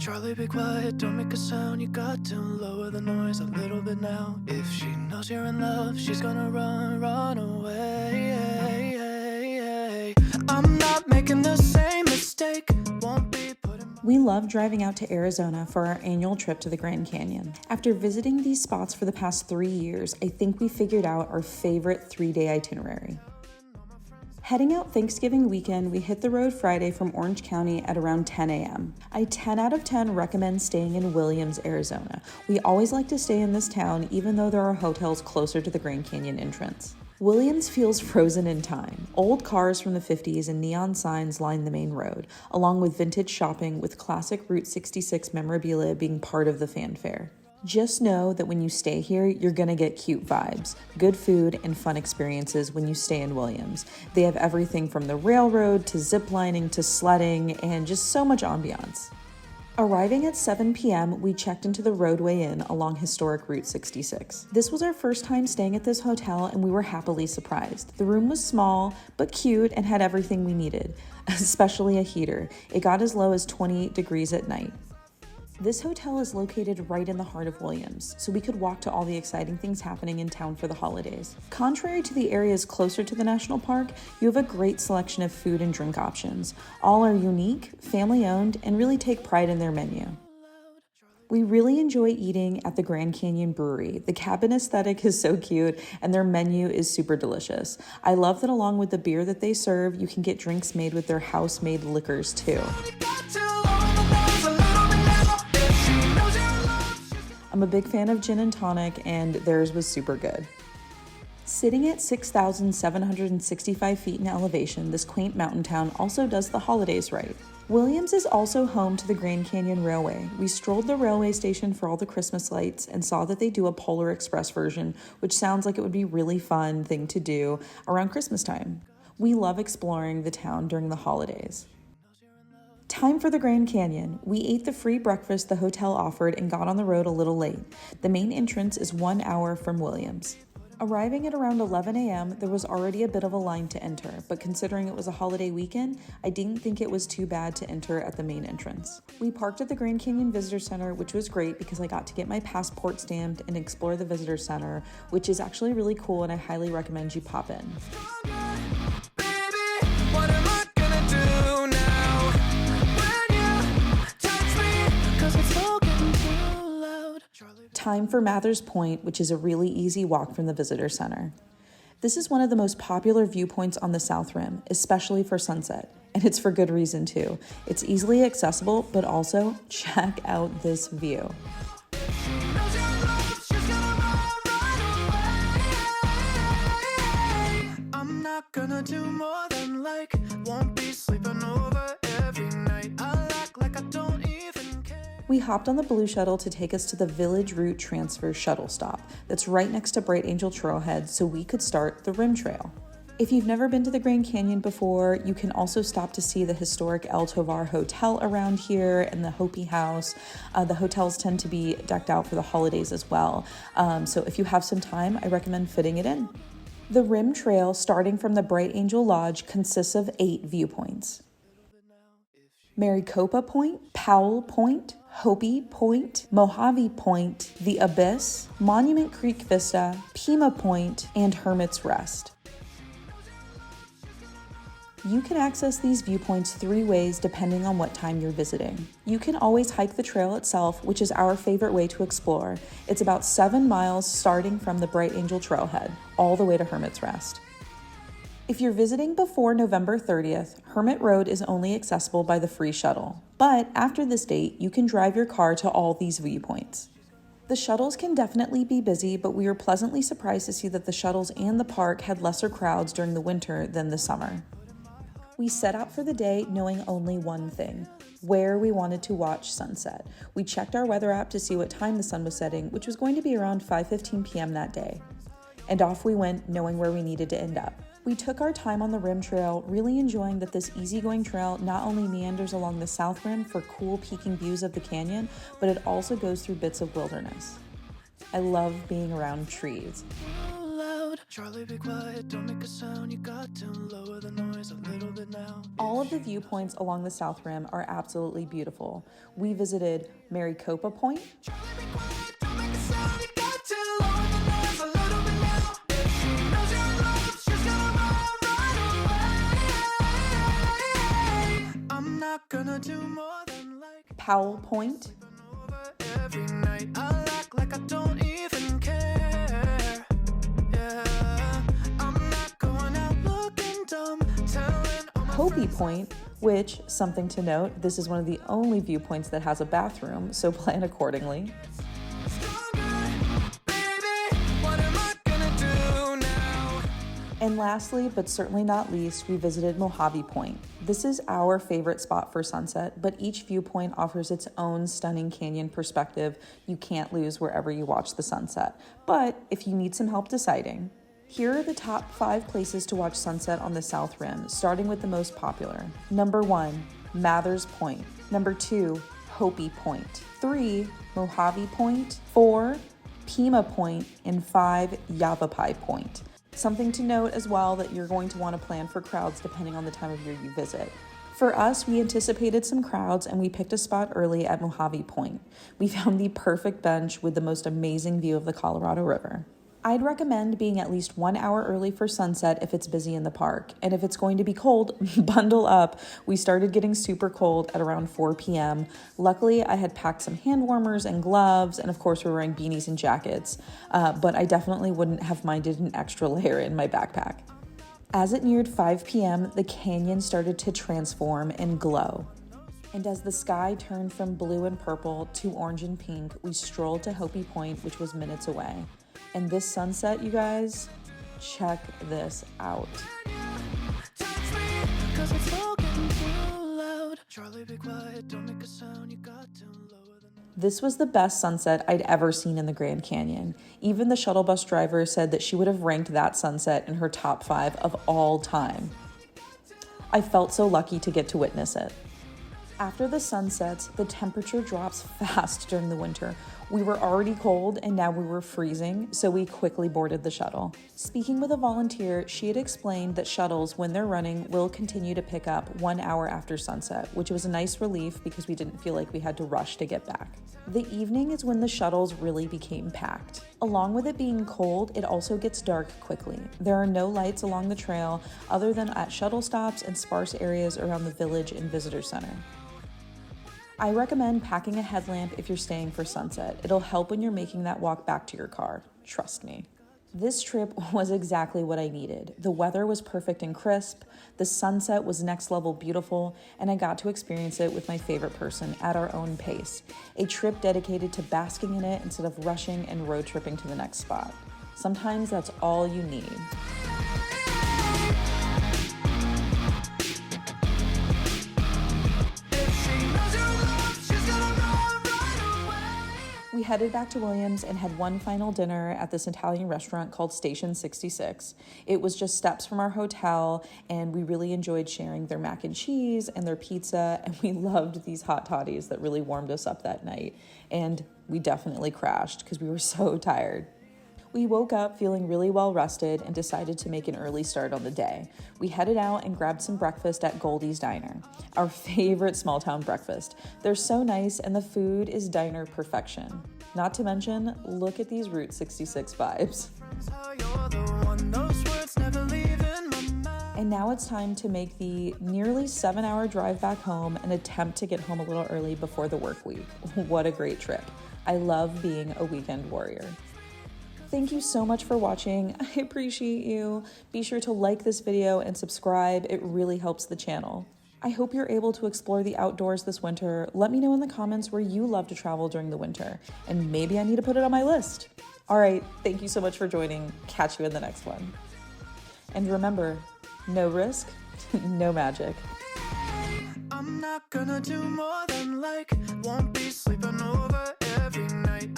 Charlie, be quiet, don't make a sound. You got to lower the noise a little bit now. If she knows you're in love, she's gonna run away. I'm not making the same mistake. Won't be putting. We love driving out to Arizona for our annual trip to the Grand Canyon. After visiting these spots for the past 3 years, I think we figured out our favorite 3-day itinerary. Heading out Thanksgiving weekend, we hit the road Friday from Orange County at around 10 a.m. I 10 out of 10 recommend staying in Williams, Arizona. We always like to stay in this town, even though there are hotels closer to the Grand Canyon entrance. Williams feels frozen in time. Old cars from the 50s and neon signs line the main road, along with vintage shopping with classic Route 66 memorabilia being part of the fanfare. Just know that when you stay here, you're gonna get cute vibes, good food, and fun experiences when you stay in Williams. They have everything from the railroad to zip lining to sledding and just so much ambiance. Arriving at 7 p.m., we checked into the Roadway Inn along historic Route 66. This was our first time staying at this hotel, and we were happily surprised. The room was small, but cute and had everything we needed, especially a heater. It got as low as 28 degrees at night. This hotel is located right in the heart of Williams, so we could walk to all the exciting things happening in town for the holidays. Contrary to the areas closer to the national park, you have a great selection of food and drink options. All are unique, family-owned, and really take pride in their menu. We really enjoy eating at the Grand Canyon Brewery. The cabin aesthetic is so cute, and their menu is super delicious. I love that along with the beer that they serve, you can get drinks made with their house-made liquors too. I'm a big fan of gin and tonic, and theirs was super good. Sitting at 6,765 feet in elevation, this quaint mountain town also does the holidays right. Williams is also home to the Grand Canyon Railway. We strolled the railway station for all the Christmas lights and saw that they do a Polar Express version, which sounds like it would be a really fun thing to do around Christmas time. We love exploring the town during the holidays. Time for the Grand Canyon. We ate the free breakfast the hotel offered and got on the road a little late. The main entrance is 1 hour from Williams. Arriving at around 11 a.m., there was already a bit of a line to enter, but considering it was a holiday weekend, I didn't think it was too bad to enter at the main entrance. We parked at the Grand Canyon Visitor Center, which was great because I got to get my passport stamped and explore the Visitor Center, which is actually really cool and I highly recommend you pop in. Time for Mather's Point, which is a really easy walk from the Visitor Center. This is one of the most popular viewpoints on the South Rim, especially for sunset, and it's for good reason too. It's easily accessible, but also check out this view. I'm not gonna do more than won't be sleeping over every night. I'll act like I don't even care. We hopped on the Blue Shuttle to take us to the Village Route Transfer shuttle stop that's right next to Bright Angel Trailhead so we could start the Rim Trail. If you've never been to the Grand Canyon before, you can also stop to see the historic El Tovar Hotel around here and the Hopi House. The hotels tend to be decked out for the holidays as well. So if you have some time, I recommend fitting it in. The Rim Trail, starting from the Bright Angel Lodge, consists of 8 viewpoints. Maricopa Point, Powell Point, Hopi Point, Mojave Point, The Abyss, Monument Creek Vista, Pima Point, and Hermit's Rest. You can access these viewpoints 3 ways depending on what time you're visiting. You can always hike the trail itself, which is our favorite way to explore. It's about 7 miles starting from the Bright Angel Trailhead, all the way to Hermit's Rest. If you're visiting before November 30th, Hermit Road is only accessible by the free shuttle. But after this date, you can drive your car to all these viewpoints. The shuttles can definitely be busy, but we were pleasantly surprised to see that the shuttles and the park had lesser crowds during the winter than the summer. We set out for the day knowing only one thing: where we wanted to watch sunset. We checked our weather app to see what time the sun was setting, which was going to be around 5:15 p.m. that day. And off we went, knowing where we needed to end up. We took our time on the Rim Trail, really enjoying that this easygoing trail not only meanders along the South Rim for cool peeking views of the canyon, but it also goes through bits of wilderness. I love being around trees. Charlie, be quiet, don't make a sound. You got to lower the noise a little bit now. All All of the viewpoints along the South Rim are absolutely beautiful. We visited Maricopa Point, Powell Point, every night. I act like I don't even care. Yeah, I'm not going out looking dumb, telling all my Hopi Point, which, something to note, this is one of the only viewpoints that has a bathroom, so plan accordingly. And lastly, but certainly not least, we visited Mojave Point. This is our favorite spot for sunset, but each viewpoint offers its own stunning canyon perspective you can't lose wherever you watch the sunset. But if you need some help deciding, here are the top 5 places to watch sunset on the South Rim, starting with the most popular. Number 1, Mathers Point. Number 2, Hopi Point. 3, Mojave Point. 4, Pima Point. And 5, Yavapai Point. Something to note as well that you're going to want to plan for crowds depending on the time of year you visit. For us, we anticipated some crowds and we picked a spot early at Mojave Point. We found the perfect bench with the most amazing view of the Colorado River. I'd recommend being at least 1 hour early for sunset if it's busy in the park. And if it's going to be cold, bundle up. We started getting super cold at around 4 p.m. Luckily, I had packed some hand warmers and gloves, and of course, we're wearing beanies and jackets. But I definitely wouldn't have minded an extra layer in my backpack. As it neared 5 p.m., the canyon started to transform and glow. And as the sky turned from blue and purple to orange and pink, we strolled to Hopi Point, which was minutes away. And this sunset, you guys, check this out. This was the best sunset I'd ever seen in the Grand Canyon. Even the shuttle bus driver said that she would have ranked that sunset in her top 5 of all time. I felt so lucky to get to witness it. After the sunsets, the temperature drops fast during the winter. We were already cold and now we were freezing, so we quickly boarded the shuttle. Speaking with a volunteer, she had explained that shuttles, when they're running, will continue to pick up 1 hour after sunset, which was a nice relief because we didn't feel like we had to rush to get back. The evening is when the shuttles really became packed. Along with it being cold, it also gets dark quickly. There are no lights along the trail other than at shuttle stops and sparse areas around the village and visitor center. I recommend packing a headlamp if you're staying for sunset. It'll help when you're making that walk back to your car. Trust me. This trip was exactly what I needed. The weather was perfect and crisp, the sunset was next level beautiful, and I got to experience it with my favorite person at our own pace. A trip dedicated to basking in it instead of rushing and road tripping to the next spot. Sometimes that's all you need. We headed back to Williams and had one final dinner at this Italian restaurant called Station 66. It was just steps from our hotel, and we really enjoyed sharing their mac and cheese and their pizza, and we loved these hot toddies that really warmed us up that night. And we definitely crashed because we were so tired. We woke up feeling really well rested and decided to make an early start on the day. We headed out and grabbed some breakfast at Goldie's Diner, our favorite small town breakfast. They're so nice and the food is diner perfection. Not to mention, look at these Route 66 vibes. And now it's time to make the nearly 7-hour drive back home and attempt to get home a little early before the work week. What a great trip. I love being a weekend warrior. Thank you so much for watching. I appreciate you. Be sure to like this video and subscribe. It really helps the channel. I hope you're able to explore the outdoors this winter. Let me know in the comments where you love to travel during the winter, and maybe I need to put it on my list. All right, thank you so much for joining. Catch you in the next one. And remember, no risk, no magic. I'm not gonna do more than won't be sleeping over every night.